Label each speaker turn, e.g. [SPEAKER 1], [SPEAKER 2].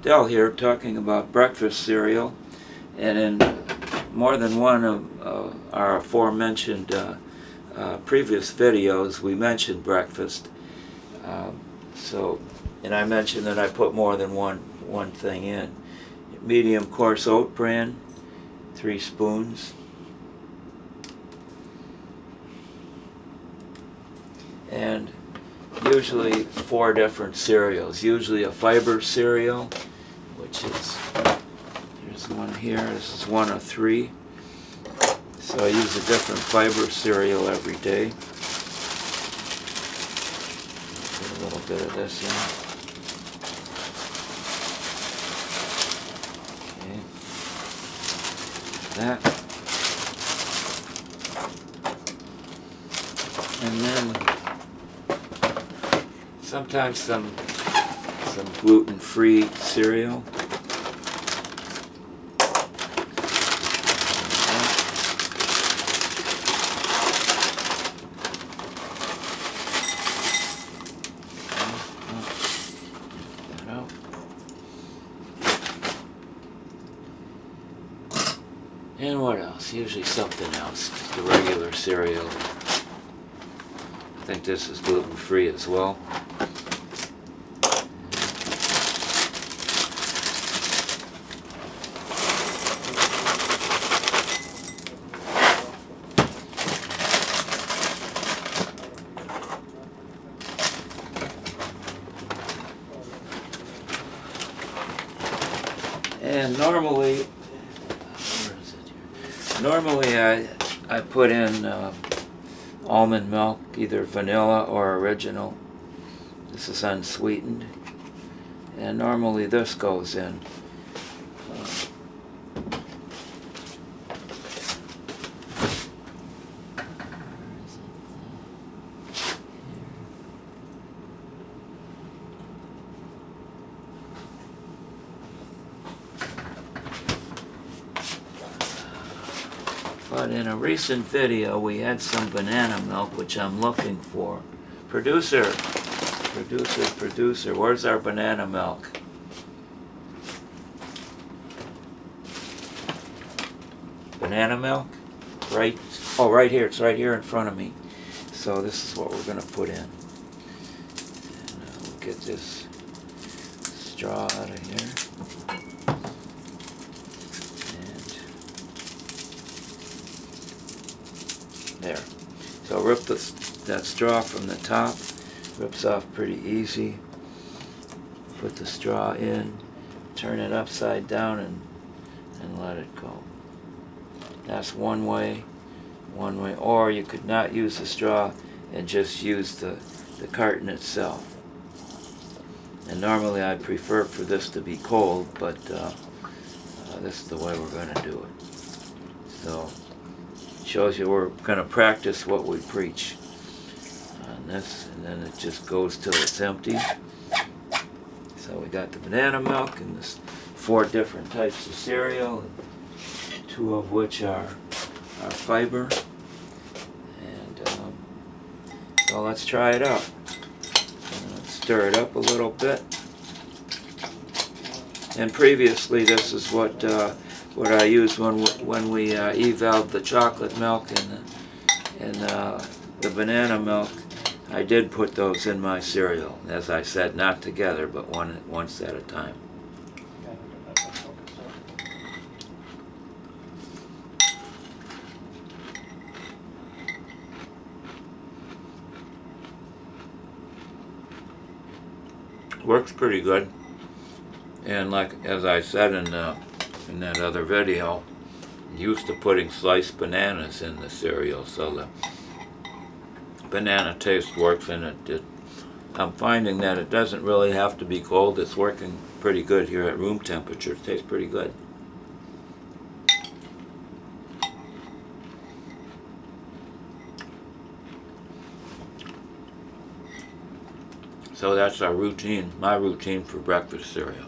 [SPEAKER 1] Del here, talking about breakfast cereal, and in more than one of our aforementioned previous videos we mentioned breakfast. And I mentioned that I put more than one thing in. Medium coarse oat bran, 3 spoons. And usually 4 different cereals. Usually a fiber cereal, which is, here's one here, this is 1 of 3. So I use a different fiber cereal every day. Put a little bit of this in. Okay. That. And then sometimes some gluten-free cereal. And what else? Usually something else. Just a regular cereal. I think this is gluten-free as well. And normally, where is it here? Normally I put in almond milk, either vanilla or original. This is unsweetened. And normally this goes in. But in a recent video we had some banana milk, which I'm looking for. Producer, where's our banana milk? Banana milk? Right, oh right here, it's right here in front of me. So this is what we're going to put in. And we'll get this straw out of here. There. So rip that straw from the top. Rips off pretty easy. Put the straw in. Turn it upside down and let it go. That's one way. Or you could not use the straw and just use the carton itself. And normally I prefer for this to be cold, but this is the way we're going to do it. So shows you we're going to practice what we preach on this, and then it just goes till it's empty. So we got the banana milk and this 4 different types of cereal, 2 of which are fiber. And so let's try it out. Let's stir it up a little bit. And previously this is what I used when we evaled the chocolate milk and the banana milk. I did put those in my cereal, as I said, not together, but once at a time. Works pretty good, and like as I said in that other video, used to putting sliced bananas in the cereal, so the banana taste works in it. I'm finding that it doesn't really have to be cold. It's working pretty good here at room temperature. It tastes pretty good. So that's our routine, my routine for breakfast cereal.